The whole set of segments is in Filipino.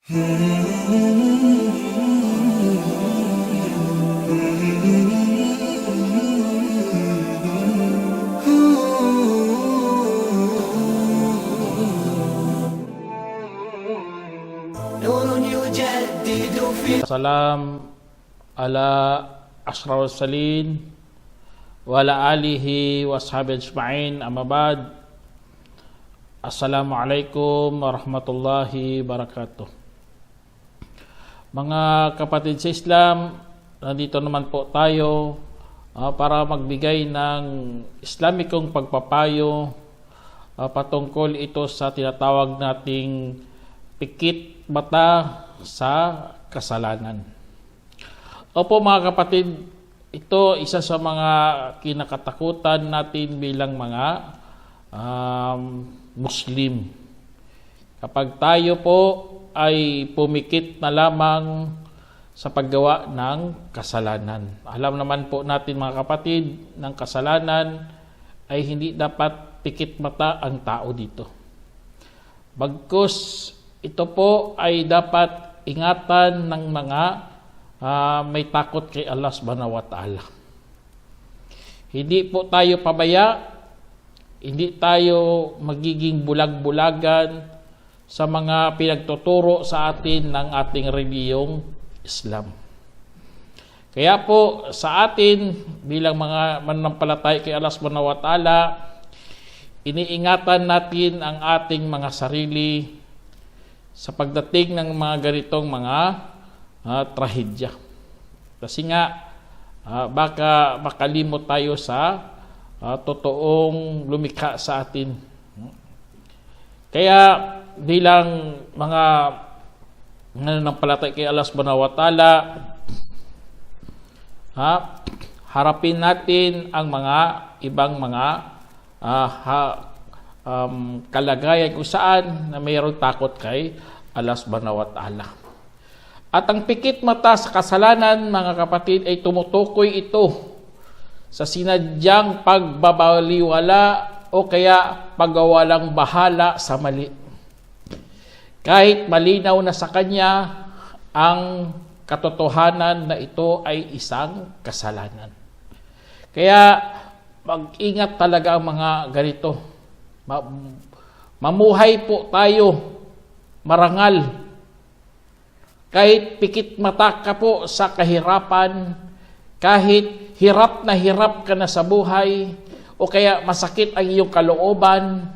Salam ala ashrarul salin wa ala alihi wa ashabi ajma'in, amma ba'd. Assalamualaikum warahmatullahi wabarakatuh. Mga kapatid sa Islam, nandito naman po tayo para magbigay ng Islamikong pagpapayo patungkol ito sa tinatawag nating pikit mata sa kasalanan. Opo mga kapatid, ito isa sa mga kinakatakutan natin bilang mga Muslim. Kapag tayo po ay pumikit na lamang sa paggawa ng kasalanan. Alam naman po natin mga kapatid, ng kasalanan ay hindi dapat pikit mata ang tao dito. Bagkus ito po ay dapat ingatan ng mga may takot kay Allah subhanahu wa ta'ala. Hindi po tayo pabaya, hindi tayo magiging bulag-bulagan sa mga pinagtuturo sa atin ng ating reliyong Islam. Kaya po sa atin bilang mga mananampalataya kay Allah subhanahu wa ta'ala, iniingatan natin ang ating mga sarili sa pagdating ng mga ganitong mga trahedya. Kasi nga baka makalimot tayo sa totoong lumikha sa atin. Kaya bilang mga nananampalataya kay Allah subhanahu wa ta'ala, harapin natin ang mga ibang mga kalagayan kung saan na mayroong takot kay Allah subhanahu wa ta'ala. At ang pikit mata sa kasalanan, mga kapatid, ay tumutukoy ito sa sinadyang pagbabaliwala o kaya pagwawalang bahala sa mali. Kahit malinaw na sa kanya ang katotohanan na ito ay isang kasalanan. Kaya mag-ingat talaga ang mga ganito. Mamuhay po tayo marangal. Kahit pikit mata ka po sa kahirapan, kahit hirap ka na sa buhay, o kaya masakit ang iyong kalooban,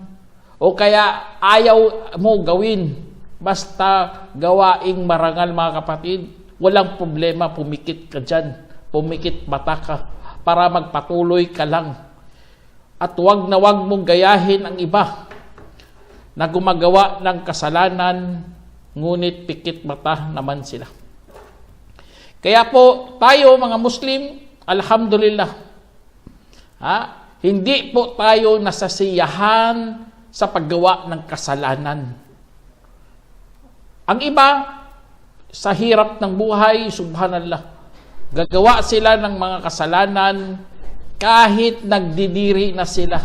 o kaya ayaw mo gawin, basta gawaing marangal mga kapatid, walang problema, pumikit ka dyan, pumikit mata ka, para magpatuloy ka lang. At wag na wag mong gayahin ang iba na gumagawa ng kasalanan, ngunit pikit mata naman sila. Kaya po tayo mga Muslim, alhamdulillah, hindi po tayo nasasiyahan sa paggawa ng kasalanan. Ang iba, sa hirap ng buhay, subhanallah, gagawa sila ng mga kasalanan kahit nagdidiri na sila,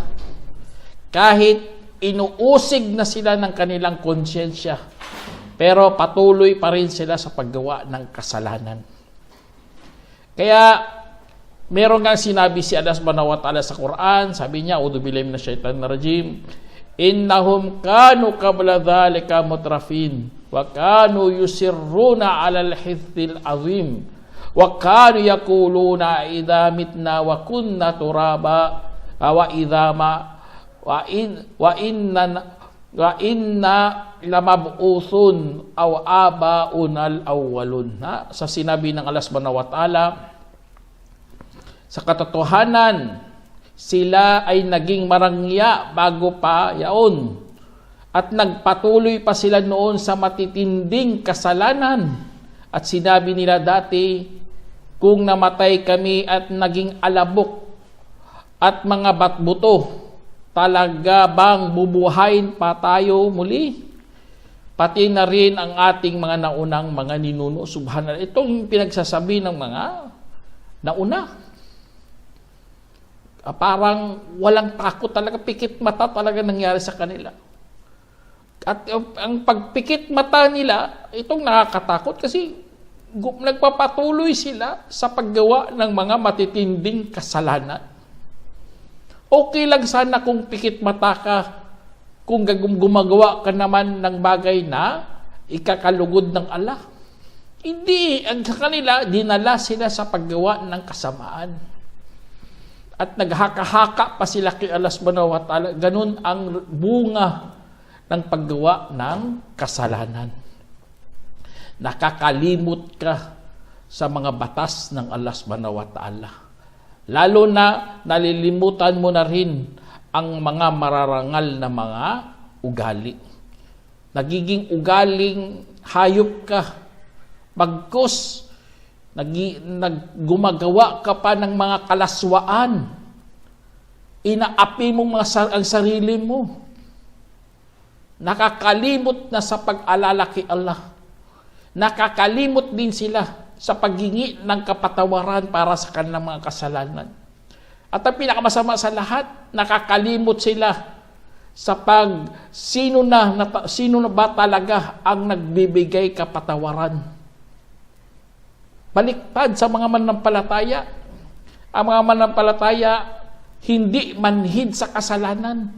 kahit inuusig na sila ng kanilang konsyensya, pero patuloy pa rin sila sa paggawa ng kasalanan. Kaya meron nga sinabi si Allah subhanahu wa ta'ala sa Quran, sabi niya, a'udzu billahi minasyaitonir rajim, innahum kanu qabla dzalika mutrafin wa kanu yusirruna 'alal hithil azim wa kanu yaquluna idza mitna wa kunna turaba wa idza ma wa inna lamab'uthun aw abaunal awwalun. Sa sinabi ng Allah subhanahu wa ta'ala, sa katotohanan sila ay naging marangya bago pa yaon, at nagpatuloy pa sila noon sa matitinding kasalanan, at sinabi nila dati, kung namatay kami at naging alabok at mga batbuto, talaga bang bubuhayin pa tayo muli? Pati na rin ang ating mga naunang mga ninuno, subhanallah. Itong pinagsasabi ng mga nauna. Parang walang takot talaga, pikit mata talaga nangyari sa kanila. At ang pagpikit mata nila, itong nakakatakot kasi nagpapatuloy sila sa paggawa ng mga matitinding kasalanan. Okay lang sana kung pikit mata ka, kung gumagawa ka naman ng bagay na ikakalugod ng Allah. Hindi, ang kanila, dinala sila sa paggawa ng kasamaan. At naghaka-haka pa sila kay Allah subhanahu wa ta'ala. Ganun ang bunga ng paggawa ng kasalanan. Nakakalimot ka sa mga batas ng Allah subhanahu wa ta'ala. Lalo na nalilimutan mo na rin ang mga mararangal na mga ugali. Nagiging ugaling hayop ka. Bagkus, gumagawa ka pa ng mga kalaswaan. Inaapi mo ang sarili mo. Nakakalimot na sa pag-alala kay Allah. Nakakalimot din sila sa paghingi ng kapatawaran para sa kanilang mga kasalanan. At ang pinakamasama sa lahat, nakakalimot sila sa sino na ba talaga ang nagbibigay kapatawaran. Baliktad sa mga mananampalataya. Ang mga mananampalataya hindi manhid sa kasalanan.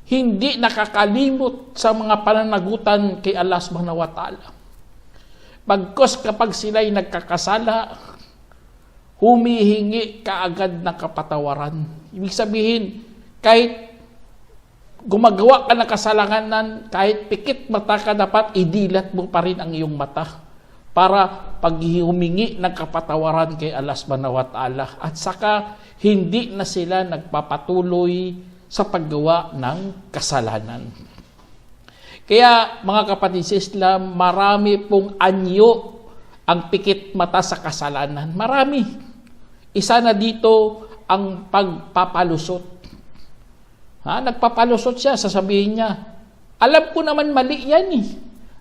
Hindi nakakalimot sa mga pananagutan kay Allah subhanahu wa ta'ala. Bagkus kapag sila'y nagkakasala, humihingi kaagad ng kapatawaran. Ibig sabihin, kahit gumagawa ka ng kasalanan, kahit pikit mata ka, dapat idilat mo pa rin ang iyong mata para paghumingi ng kapatawaran kay Allah subhanahu wa ta'ala. At saka, hindi na sila nagpapatuloy sa paggawa ng kasalanan. Kaya mga kapatid sa Islam, marami pong anyo ang pikit mata sa kasalanan. Marami. Isa na dito ang pagpapalusot. Nagpapalusot siya, sasabihin niya, alam ko naman mali yan eh.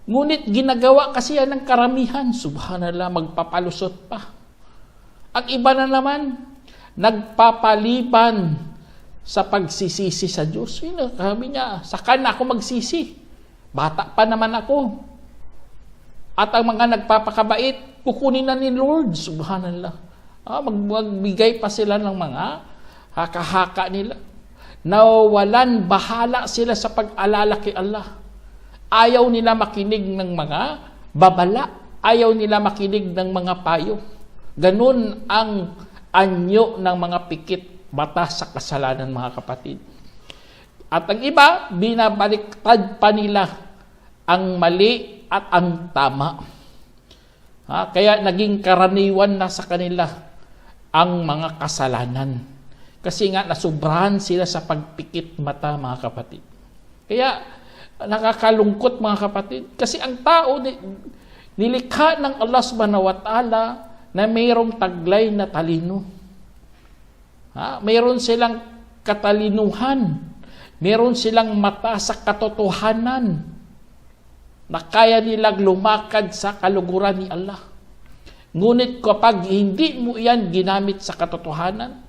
Ngunit ginagawa kasi yan ng karamihan. Subhanallah, magpapalusot pa. Ang iba na naman, nagpapaliban sa pagsisisi sa Diyos. Sabi niya, saka na ako magsisi. Bata pa naman ako. At ang mga nagpapakabait, kukunin na ni Lord. Subhanallah. Magbigay pa sila ng mga haka-haka nila. Nawalan bahala sila sa pag-alala kay Allah. Ayaw nila makinig ng mga babala. Ayaw nila makinig ng mga payo. Ganun ang anyo ng mga pikit mata sa kasalanan, mga kapatid. At ang iba, binabaliktad pa nila ang mali at ang tama. Kaya naging karaniwan na sa kanila ang mga kasalanan. Kasi nga nasubrahan sila sa pagpikit mata, mga kapatid. Kaya nakakalungkot, mga kapatid. Kasi ang tao, nilikha ng Allah subhanahu wa ta'ala na mayroong taglay na talino. Mayroon silang katalinuhan. Meron silang mata sa katotohanan na kaya nilang lumakad sa kaluguran ni Allah. Ngunit kapag hindi mo yan ginamit sa katotohanan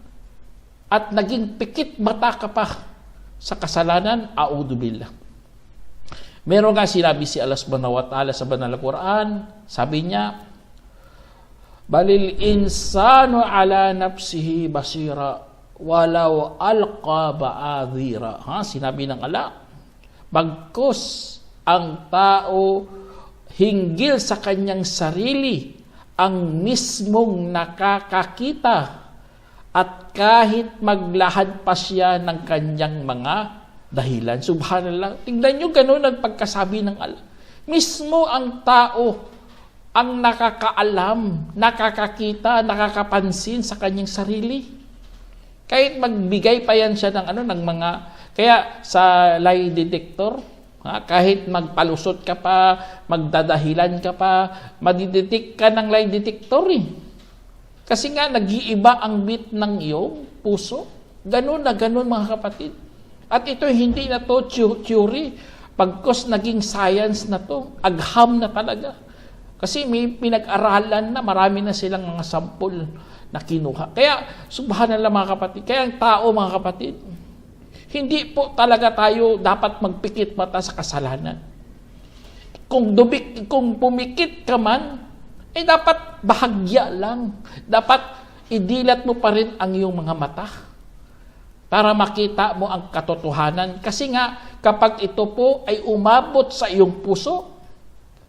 at naging pikit mata ka pa sa kasalanan, a'udhu billah. Meron nga sinabi si Allah subhanahu wa ta'ala sa banal na Quran, sabi niya, balil insanu ala nafsihi basira walau alqa ba'adhira. Sinabi ng Allah, bagkus ang tao hinggil sa kanyang sarili ang mismong nakakakita at kahit maglahad pa siya ng kanyang mga dahilan. Subhanallah. Tingnan nyo ganun ang pagkasabi ng Allah. Mismo ang tao ang nakakaalam, nakakakita, nakakapansin sa kanyang sarili. Kahit magbigay pa yan siya ng ng mga, kaya sa lie detector, kahit magpalusot ka pa, magdadahilan ka pa, madidetect ka ng lie detector eh. Kasi nga nag-iiba ang beat ng iyong puso. Ganun na ganun, mga kapatid. At ito hindi na to theory, pagkos naging science na to, agham na talaga. Kasi may pinag-aralan na, marami na silang mga sample na kinuha. Kaya, subhanallah, mga kapatid, kaya ang tao, mga kapatid, Hindi po talaga tayo dapat magpikit mata sa kasalanan. Kung pumikit ka man, ay dapat bahagya lang. Dapat idilat mo pa rin ang iyong mga mata para makita mo ang katotohanan. Kasi nga, kapag ito po ay umabot sa iyong puso,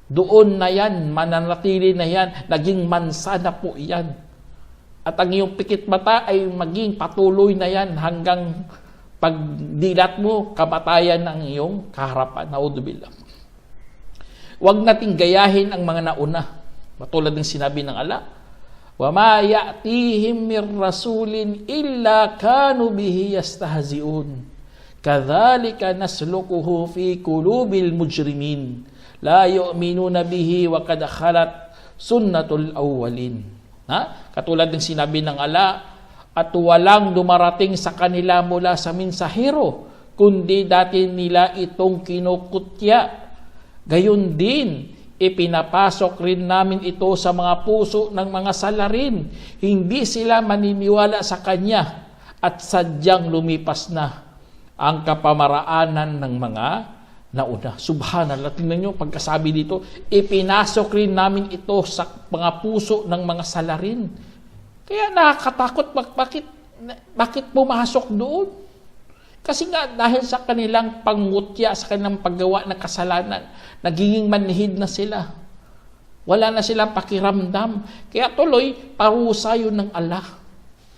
doon na yan, mananatili na yan, naging mansa na po yan. At ang iyong pikit mata ay maging patuloy na yan hanggang pagdilat mo, kamatayan ng iyong kaharapan. Naudzubillah. Huwag nating gayahin ang mga nauna. Matulad ng sinabi ng Allah, وَمَا يَأْتِيهِمْ مِنْ رَسُولٍ إِلَّا كَانُوا بِهِ يَسْتَهْزِئُونَ كَذَلِكَ نَسْلُكُهُ فِي قُلُوبِ الْمُجْرِمِينَ لَا يُؤْمِنُونَ بِهِ وَقَدْ خَلَتْ سُنَّةُ الْأَوَّلِينَ. Katulad ng sinabi ng Allah, at walang dumarating sa kanila mula sa mensahero, kundi dati nila itong kinukutya. Gayon din, ipinapasok rin namin ito sa mga puso ng mga salarin. Hindi sila maniniwala sa Kanya at sadyang lumipas na ang kapamaraanan ng mga nauna. Subhanallah, tingnan nyo, pagkasabi dito, ipinasok rin namin ito sa mga puso ng mga salarin. Kaya nakakatakot, bakit pumasok doon? Kasi nga dahil sa kanilang pangutya, sa kanilang paggawa ng kasalanan, nagiging manhid na sila. Wala na silang pakiramdam. Kaya tuloy, parusa yun ng Allah.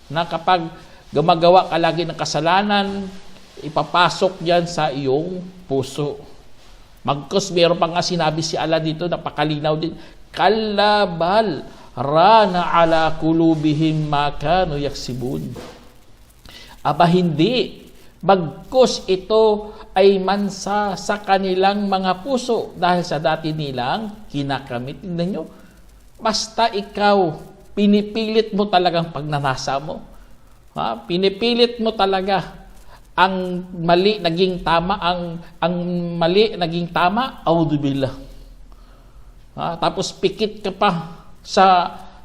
Na kapag gumagawa ka lagi ng kasalanan, ipapasok yan sa iyong puso. Magkos, meron pa nga sinabi si Allah dito, napakalinaw din, Kallabal, rana ala kulubihim ma kanu yaksibun. Aba hindi, bagkus ito ay mansa sa kanilang mga puso dahil sa dati nilang kinakamit. Tingnan nyo, basta ikaw, pinipilit mo talagang pagnanasa mo. Pinipilit mo talaga ang mali naging tama, ang mali naging tama, auzubillah. Tapos pikit ka pa sa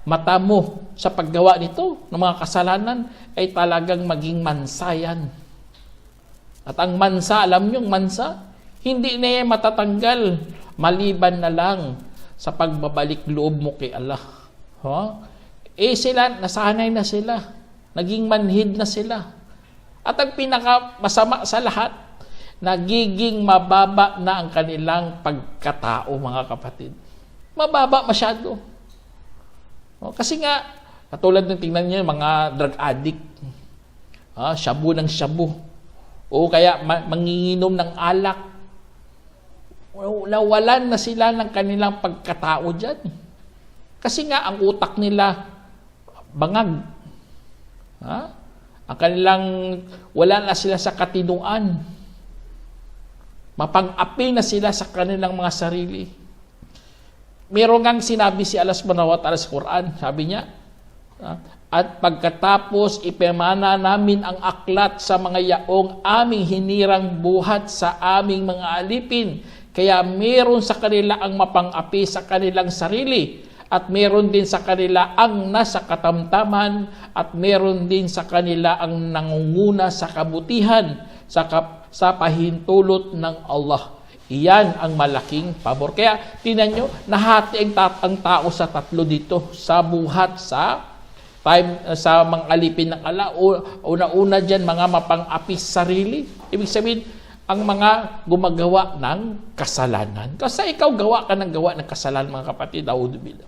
mata mo sa paggawa nito ng mga kasalanan, ay talagang maging mansa yan. At ang mansa, alam nyo, mansa, hindi na yan matatanggal maliban na lang sa pagbabalik loob mo kay Allah. Sila, nasanay na sila. Naging manhid na sila. At ang pinakamasama sa lahat, nagiging mababa na ang kanilang pagkatao, mga kapatid. Mababa masyado. Kasi nga, katulad ng tingnan nyo, mga drug addict. Shabu ng shabu. O kaya manginginom ng alak. Nawalan na sila ng kanilang pagkatao dyan. Kasi nga, ang utak nila bangag. Ang kanilang, wala na sila sa katinuan. Mapang-api na sila sa kanilang mga sarili. Meron ngang sinabi si Allah subhanahu wa ta'ala sa Quran. Sabi niya, at pagkatapos ipamana namin ang aklat sa mga yaong aming hinirang buhat sa aming mga alipin. Kaya meron sa kanila ang mapang-api sa kanilang sarili, at meron din sa kanila ang nasa katamtaman, at meron din sa kanila ang nangunguna sa kabutihan sa pahintulot ng Allah. Iyan ang malaking pabor. Kaya tingnan nyo, nahati ang tao sa tatlo dito, sa buhat, sa mga alipin ng Allah. Una-una dyan, mga mapang-apis sarili. Ibig sabihin, ang mga gumagawa ng kasalanan. Kasi ikaw gawa ka ng kasalanan, mga kapatid. Auzubillah.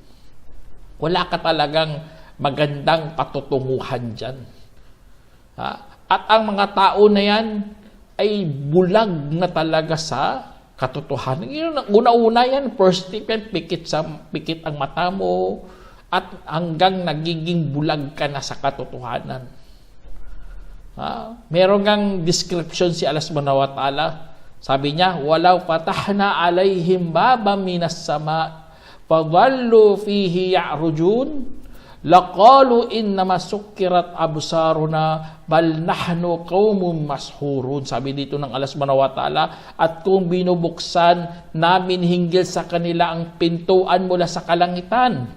Wala ka talagang magandang patutunguhan dyan. At ang mga tao na yan ay bulag na talaga sa katotohanan. Una-una yan, first step yan, pikit ang mata mo, at hanggang nagiging bulag ka na sa katotohanan. Meron ngang description si Allah subhanahu wa ta'ala. Sabi niya, "Walau fatahna alaihim babam minas sama, fadhallu fihi ya'rujun, laqalu innama sukkirat absaruna, bal nahnu qaumun mashhurun." Sabi dito ng Allah subhanahu wa ta'ala, at kung binubuksan namin hinggil sa kanila ang pintuan mula sa kalangitan,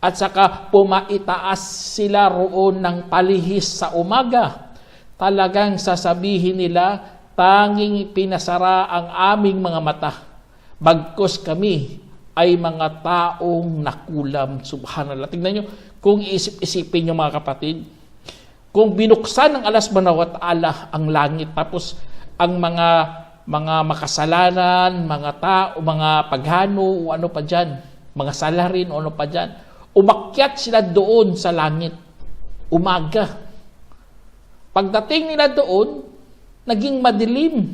at saka pumaitaas sila roon ng palihis sa umaga, talagang sasabihin nila, tanging pinasara ang aming mga mata, bagkus kami ay mga taong nakulam. Subhanallah. Tingnan nyo, kung isip-isipin nyo mga kapatid, kung binuksan ng Allah subhanahu wa ta'ala ang langit, tapos ang mga makasalanan, mga tao, mga paghano, o ano pa dyan, mga salarin, o ano pa dyan, umakyat sila doon sa langit, umaga. Pagdating nila doon, naging madilim.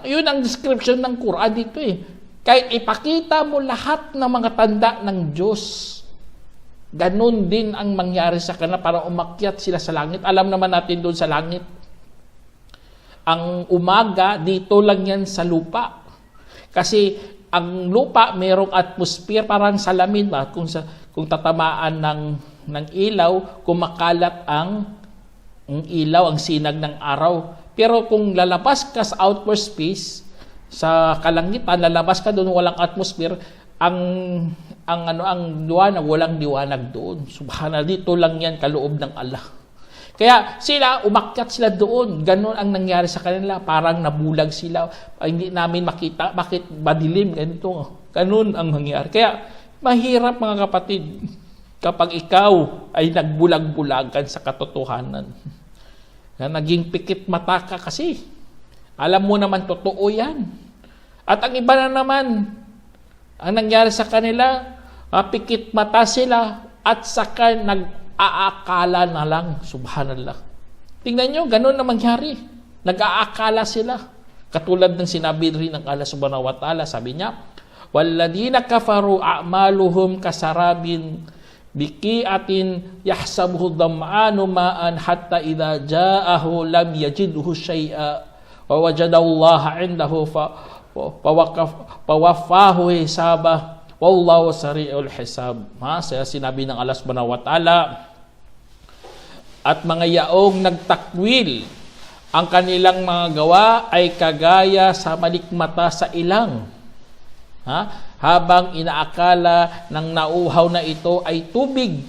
Yun ang description ng Quran dito eh. Kahit ipakita mo lahat ng mga tanda ng Diyos, ganun din ang mangyari sa kanila para umakyat sila sa langit. Alam naman natin doon sa langit, ang umaga, dito lang yan sa lupa. Kasi ang lupa, mayroong atmosphere, parang salamin ba? Kung tatamaan ng ilaw, kumakalat ang ilaw, ang sinag ng araw. Pero kung lalabas ka sa outer space, sa kalangitan, lalabas ka doon, walang atmosphere, ang liwanag, walang liwanag doon. Subhanallah, dito lang yan kaloob ng Allah. Kaya sila, umakyat sila doon. Ganon ang nangyari sa kanila. Parang nabulag sila. Hindi namin makita. Bakit madilim? Ganito. Ganon ang nangyari. Kaya mahirap mga kapatid kapag ikaw ay nagbulag-bulagan sa katotohanan. Naging pikit mata ka kasi. Alam mo naman, totoo yan. At ang iba na naman, ang nangyari sa kanila, pikit mata sila at saka nag-aakala na lang. Subhanallah. Tingnan nyo, ganun na mangyari. Nag-aakala sila. Katulad ng sinabi rin ng Allah subhanahu wa ta'ala, sabi niya, وَالَّذِينَ كَفَرُوا أَعْمَالُهُمْ كَسَرَابٍ بِقِيعَةٍ يَحْسَبُهُ الظَّمْآنُ مَاءً حَتَّى إِذَا جَاءَهُ لَمْ يَجِدْهُ شَيْئًا وَوَجَدَ اللَّهَ عِنْدَهُ فَوَفَّاهُ حِسَابَهُ وَاللَّهُ سَرِيعُ الْحِسَابِ. Sinabi ng Allah subhanahu wa ta'ala, at mga yaong nagtakwil, ang kanilang mga gawa ay kagaya sa malikmata sa ilang. Habang inaakala ng nauhaw na ito ay tubig,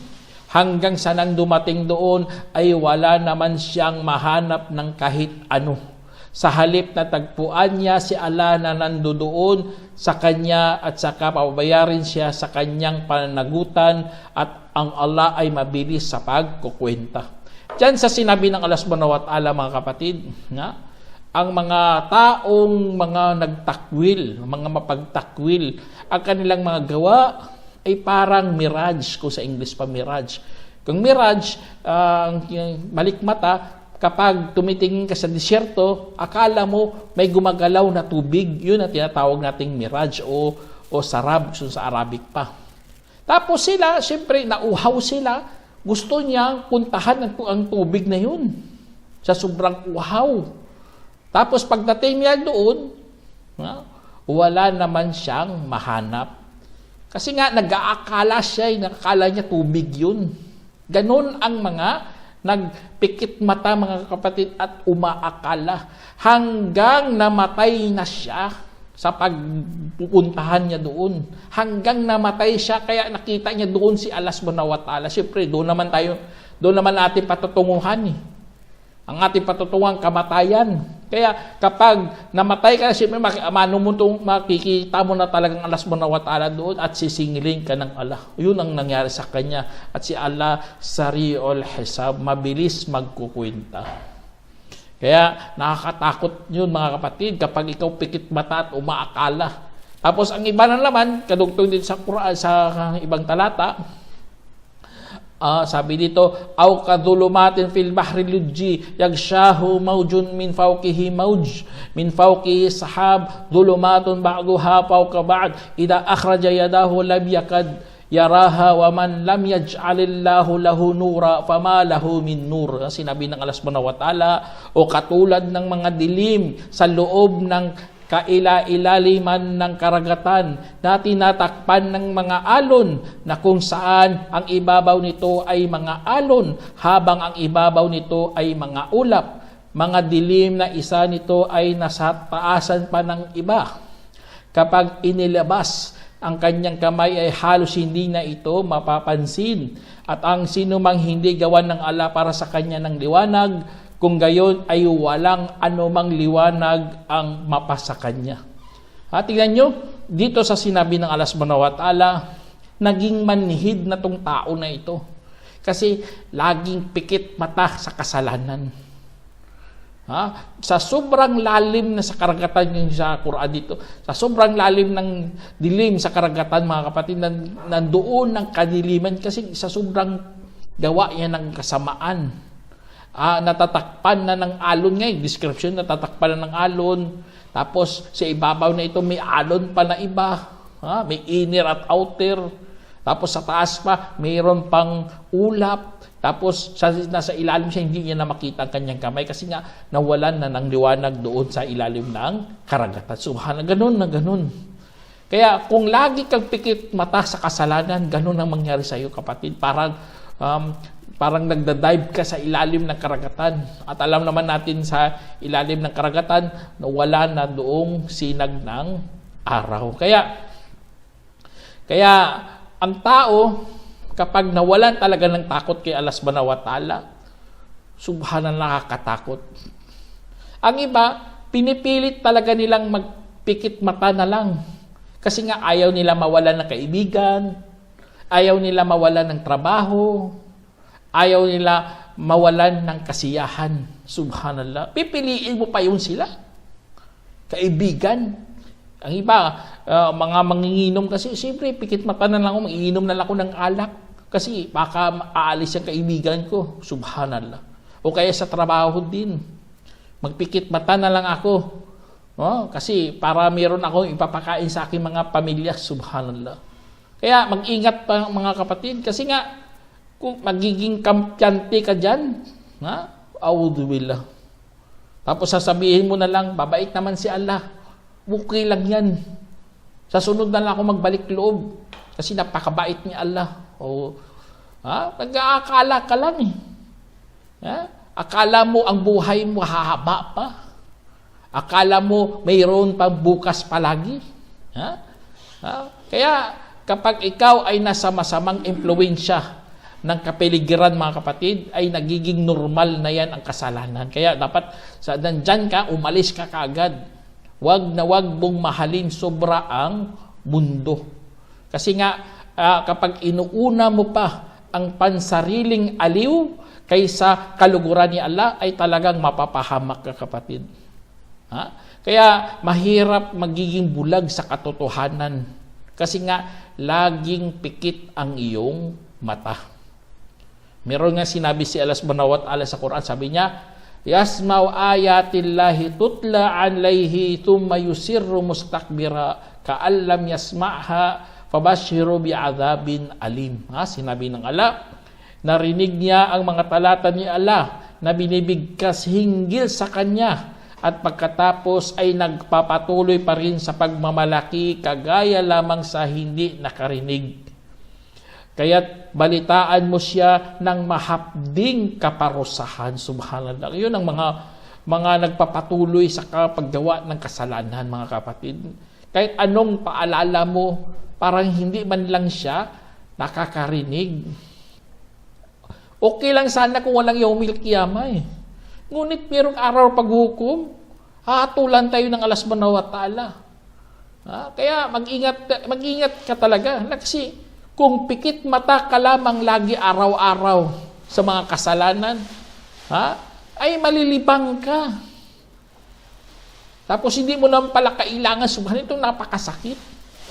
hanggang sa nang dumating doon ay wala naman siyang mahanap ng kahit ano. Sa halip na tagpuan niya si Allah na nandoon sa kanya at saka pabayarin siya sa kanyang pananagutan at ang Allah ay mabilis sa pagkukwenta. Diyan sa sinabi ng Allah subhanahu wa ta'ala mga kapatid, ang mga taong mga nagtakwil, mga mapagtakwil, ang kanilang mga gawa ay parang mirage, kung sa English pa mirage. Kung mirage, malikmata, kapag tumitingin ka sa disyerto, akala mo may gumagalaw na tubig. Yun ang tinatawag nating mirage o sarab, sa Arabic pa. Tapos sila, siyempre, nauhaw sila. Gusto niyang puntahan ang tubig na yun. Sa sobrang uhaw. Tapos pagdating niya doon, wala naman siyang mahanap. Kasi nga, nag-aakala siya, nakakala niya tubig yun. Ganon ang mga nagpikit mata mga kapatid at umaakala hanggang namatay na siya sa pagpupuntahan niya doon. Hanggang namatay siya, kaya nakita niya doon si Allah subhanahu wa ta'ala. Siyempre, doon naman natin patutunguhan eh. Ang ating patutunguhan, kamatayan. Kaya kapag namatay ka, siyempre makikita mo na talagang Allah subhanahu wa ta'ala doon at sisingilin ka ng Allah. Yun ang nangyari sa kanya. At si Allah, sari'ul hisab, mabilis magkukwenta. Kaya nakakatakot yun mga kapatid kapag ikaw pikit mata at umaakala. Tapos ang iba na naman, kadugtong din sa Quran, sa ibang talata, sabi dito, aw kadhulumatin fil bahri lujji yaghshahu mawjun min fawqihi mawj min fawqihi sahab dhulumatun ba'daha fawqa ba'd idza akhraja yadahu lam yakad yaraha wa man lam yaj'alillahu lahu nura fama lahu min nur. Sinabi ng Allah subhanahu wa ta'ala, o katulad ng mga dilim sa loob ng kaila-ilaliman ng karagatan na tinatakpan ng mga alon na kung saan ang ibabaw nito ay mga alon habang ang ibabaw nito ay mga ulap. Mga dilim na isa nito ay nasa taasan pa ng iba. Kapag inilabas ang kanyang kamay ay halos hindi na ito mapapansin. At ang sinumang hindi gawan ng Allah para sa kanya ng liwanag, kung gayon ay walang anumang liwanag ang mapasa kanya. Tingnan nyo, dito sa sinabi ng Allah subhanahu wa ta'ala, naging manhid na tong tao na ito. Kasi laging pikit mata sa kasalanan. Sa sobrang lalim na sa karagatan yung sa Quran dito, sa sobrang lalim ng dilim sa karagatan, mga kapatid, nandoon ng kadiliman kasi sa sobrang gawa niya ng kasamaan. Natatakpan na ng alon nga, yung description, natatakpan na ng alon. Tapos sa ibabaw na ito may alon pa na iba. May inner at outer. Tapos sa taas pa, mayroon pang ulap. Tapos nasa ilalim siya, hindi niya na makita ang kanyang kamay kasi nga nawalan na ng liwanag doon sa ilalim ng karagatan. Subhanallah, ganun na ganun. Kaya kung lagi kang pikit mata sa kasalanan, ganun ang mangyari sa iyo, kapatid. Parang nagda-dive ka sa ilalim ng karagatan. At alam naman natin sa ilalim ng karagatan na wala na doong sinag ng araw. Kaya ang tao, kapag nawalan talaga ng takot kay Allah subhanahu wa ta'ala, subhanallah, nakakatakot. Ang iba, pinipilit talaga nilang magpikit mata na lang. Kasi nga ayaw nila mawalan ng kaibigan, ayaw nila mawalan ng trabaho, ayaw nila mawalan ng kasiyahan. Subhanallah. Pipiliin mo pa yun sila. Kaibigan. Ang iba, mga manginginom kasi, siyempre, pikit mata na lang ako, manginginom na lang ako ng alak. Kasi baka aalis yung kaibigan ko. Subhanallah. O kaya sa trabaho din. Magpikit mata na lang ako. Kasi para meron akong ipapakain sa aking mga pamilya. Subhanallah. Kaya mag-ingat pa mga kapatid. Kasi nga, kung magiging kampyante ka dyan, A'udzubillah. Tapos sasabihin mo na lang, babait naman si Allah. Okay lang yan. Sa sunod na lang ako magbalik loob. Kasi napakabait ni Allah. Nag-aakala ka lang eh. Akala mo ang buhay mo hahaba pa. Akala mo mayroon pang bukas palagi. Kaya kapag ikaw ay nasa masamang impluwensya ng kapaligiran, mga kapatid, ay nagiging normal na yan ang kasalanan. Kaya dapat nandyan ka, umalis ka kaagad. Wag na wag mong mahalin sobra ang mundo. Kasi nga, kapag inuuna mo pa ang pansariling aliw kaysa kaluguran ni Allah, ay talagang mapapahamak ka, kapatid. Kaya mahirap magiging bulag sa katotohanan. Kasi nga, laging pikit ang iyong mata. Meron nga sinabi si Allah subhanahu wa ta'ala sa Quran, sabi niya, Yasma'u ayatillahi tutla alayhi thumma yusirru mustakbira ka'allam yasma'ha fabashiru bi'adhabin alim. Sinabi ng Allah, narinig niya ang mga talata ni Allah na binibigkas hinggil sa kanya at pagkatapos ay nagpapatuloy pa rin sa pagmamalaki kagaya lamang sa hindi nakarinig. Kaya't balitaan mo siya ng mahapding kaparusahan. Subhanallah. Yun ang mga nagpapatuloy sa paggawa ng kasalanan, mga kapatid. Kahit anong paalala mo, parang hindi man lang siya nakakarinig. Okay lang sana kung walang yaumil qiyamah eh. Ngunit mayroong araw paghukom, hahatulan tayo ng Allah subhanahu wa ta'ala. Kaya mag-ingat ka talaga. Kasi kung pikit mata ka lamang lagi araw-araw sa mga kasalanan, ay malilibang ka. Tapos hindi mo naman pala kailangan, subhanallah, ito napakasakit.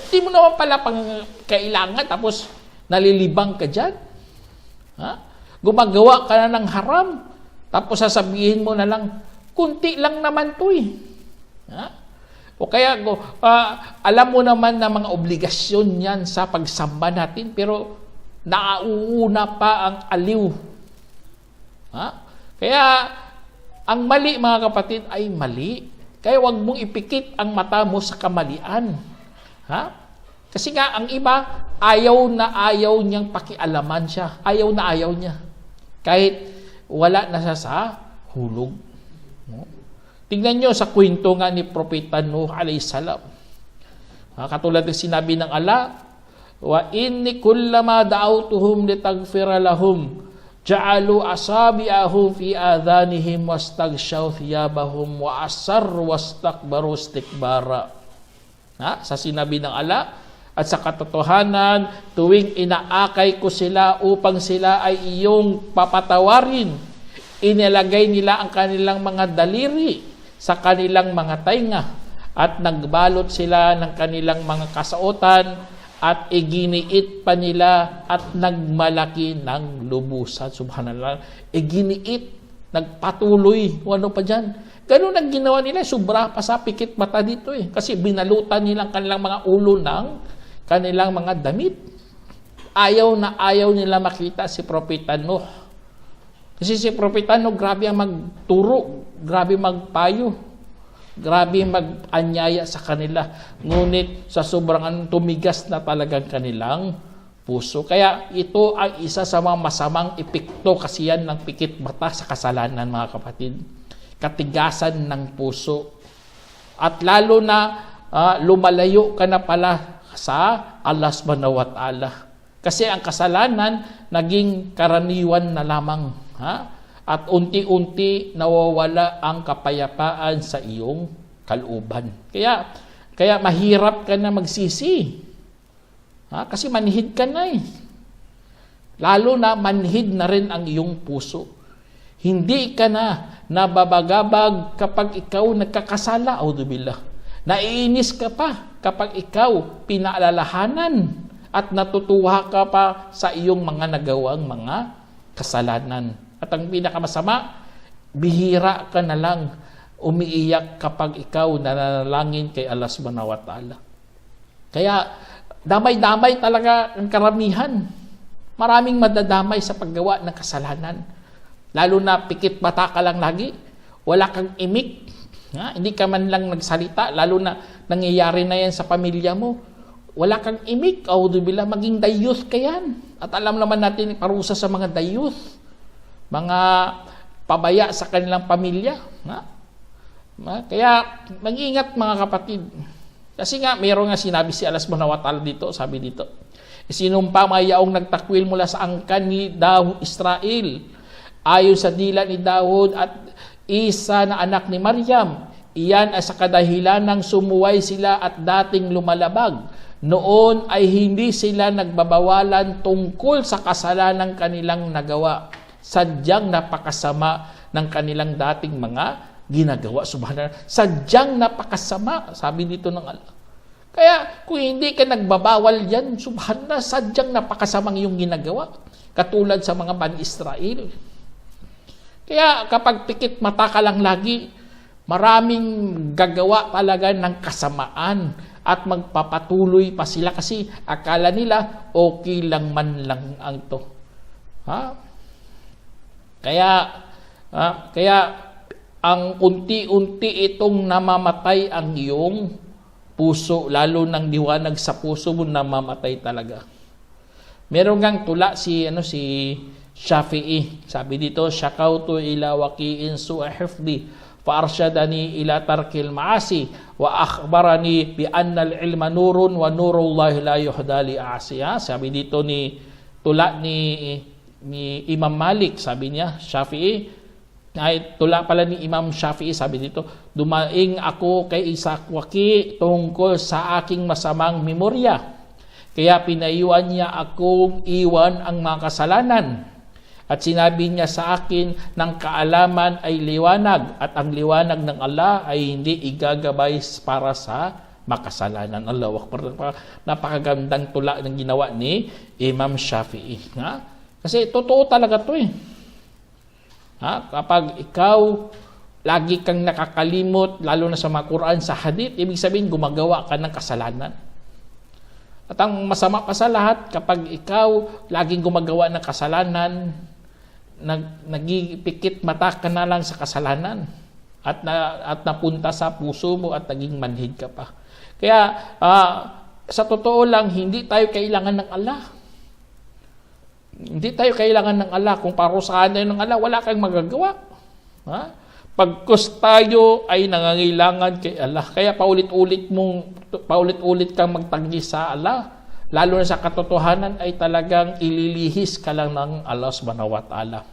Hindi mo naman pala kailangan, tapos nalilibang ka dyan. Gumagawa ka na ng haram, tapos sasabihin mo na lang, kunti lang naman to eh. O kaya, alam mo naman na mga obligasyon yan sa pagsamba natin, pero nauuna pa ang aliw. Kaya, ang mali, mga kapatid, ay mali. Kaya wag mong ipikit ang mata mo sa kamalian. Kasi nga, ang iba, ayaw na ayaw niyang pakialaman siya. Ayaw na ayaw niya. Kahit wala na siya sa hulog. Tingnan nyo sa kwento nga ni Propeta Nuh alayhi salam. Katulad ng sinabi ng Allah, wa inni kullama da'awtuhum litaghfira lahum ja'alu asabi'ahum fi adhanihim wastaghshaw thiyabahum wa asarru wastakbaru istikbara. Sa sinabi ng Allah, at sa katotohanan, tuwing inaakay ko sila upang sila ay iyong papatawarin, inilagay nila ang kanilang mga daliri sa kanilang mga tainga at nagbalot sila ng kanilang mga kasuotan at iginiit pa nila at nagmalaki ng lubusan. Subhanallah. Iginiit, nagpatuloy, ano pa dyan. Ganun ang ginawa nila, sobra pa sa pikit mata dito Kasi binalutan nila ang kanilang mga ulo ng kanilang mga damit. Ayaw na ayaw nila makita si Propeta Nuh. Kasi si Propeta Nuh, grabe ang magturo, grabe magpayo, grabe mag-anyaya sa kanila. Ngunit sa sobrang tumigas na talagang kanilang puso. Kaya ito ang isa sa mga masamang epekto kasi yan ng pikit mata sa kasalanan, mga kapatid. Katigasan ng puso. At lalo na lumalayo ka na pala sa Allah subhanahu wa ta'ala. Kasi ang kasalanan naging karaniwan na lamang. At unti-unti nawawala ang kapayapaan sa iyong kalooban. Kaya mahirap ka na magsisi. Kasi manhid ka na Lalo na manhid na rin ang iyong puso. Hindi ka na nababagabag kapag ikaw nagkakasala. Auzubillah. Naiinis ka pa kapag ikaw pinaalalahanan at natutuwa ka pa sa iyong mga nagawang mga kasalanan. At ang pinakamasama, bihira ka na lang umiiyak kapag ikaw nananalangin kay Allah subhanahu wa ta'ala. Kaya damay-damay talaga ang karamihan. Maraming madadamay sa paggawa ng kasalanan. Lalo na pikit mata ka lang lagi, wala kang imik, hindi ka man lang nagsalita, lalo na nangyayari na yan sa pamilya mo. Wala kang imik, auzubillah, maging dayuth ka yan. At alam naman natin parusa sa mga dayuth, mga pabaya sa kanilang pamilya. Kaya mag-ingat mga kapatid. Kasi nga, mayroon nga sinabi si Allah subhanahu wa ta'ala dito, sabi dito, sinumpa mayaong nagtakwil mula sa angkan ni Israel, ayon sa dila ni Daud at Isa na anak ni Maryam. Iyan ay sa kadahilan ng sumuway sila at dating lumalabag. Noon ay hindi sila nagbabawalan tungkol sa kasalanang kanilang nagawa. Sadyang napakasama ng kanilang dating mga ginagawa. Subhanallah. Sadyang napakasama, sabi dito ng Allah. Kaya kung hindi ka nagbabawal yan, subhanallah, sadyang napakasamang iyong ginagawa. Katulad sa mga Bani Israel. Kaya kapag pikit mata ka lang lagi, maraming gagawa talaga ng kasamaan at magpapatuloy pa sila kasi akala nila okay lang man lang ang to. Kaya ang unti-unti itong namamatay ang iyong puso, lalo ng liwanag sa puso mo namamatay talaga. Meron ngang tula si Shafi'i. Sabi dito, syakautu ila waqi'in su'a hifdi fa arsyadani ila tarkil ma'asi wa akhbarani bi anna al-ilma nurun wa nurullahi la yuhda li a'si. Sabi dito tula ni Imam Malik, sabi niya, Shafi'i, ay tula pala ni Imam Shafi'i, sabi dito, dumaing ako kay Isaac Waqi tungkol sa aking masamang memorya. Kaya pinayuan niya akong iwan ang mga kasalanan. At sinabi niya sa akin ng kaalaman ay liwanag at ang liwanag ng Allah ay hindi igagabay para sa makasalanan. Allahu Akbar. Napakagandang tula ng ginawa ni Imam Shafi'i. Kasi totoo talaga to Kapag ikaw lagi kang nakakalimot, lalo na sa mga Quran, sa hadith, ibig sabihin gumagawa ka ng kasalanan. At ang masama pa sa lahat, kapag ikaw laging gumagawa ng kasalanan, nagipikit mata ka na lang sa kasalanan at napunta sa puso mo at naging manhid ka pa. Kaya sa totoo lang, hindi tayo kailangan ng Allah. Hindi tayo kailangan ng Allah. Kung parusahan tayo ng Allah, wala kang magagawa. Pagkus tayo ay nangangailangan kay Allah. Kaya paulit-ulit kang magtanggi sa Allah. Lalo na sa katotohanan ay talagang ililihis ka lang ng Allah subhanahu wa ta'ala.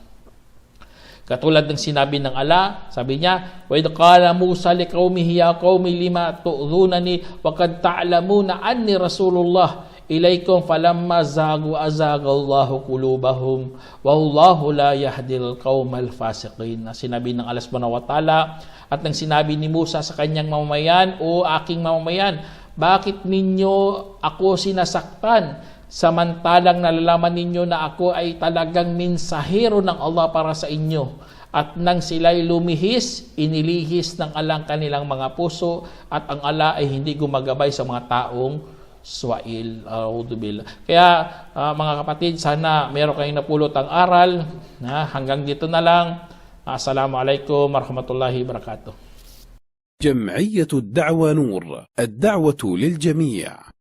Katulad ng sinabi ng Allah, sabi niya, وَإِذْ قَالَ مُوسَى لِقَوْمِهِ يَا قَوْمِ لِمَا تُؤْذُونَنِي وَقَدْ تَعْلَمُونَ أَنِّي رَسُولُ اللَّهِ إِلَيْكُمْ فَلَمَّا زَاغُوا أَزَاغَ اللَّهُ قُلُوبَهُمْ وَاللَّهُ لَا يَهْدِي الْقَوْمَ الْفَاسِقِينَ. Sinabi ng Allah subhanahu wa ta'ala at nang sinabi ni Musa sa kanyang mamamayan, o aking mamamayan, bakit ninyo ako sinasaktan? Samantalang nalalaman ninyo na ako ay talagang mensahero ng Allah para sa inyo. At nang sila'y lumihis, inilihis ng Allah ang kanilang mga puso at ang Allah ay hindi gumagabay sa mga taong swail. Kaya mga kapatid, sana meron kayong napulot ang aral. Hanggang dito na lang. Assalamualaikum warahmatullahi wabarakatuh. جمعية الدعوة نور، الدعوة للجميع.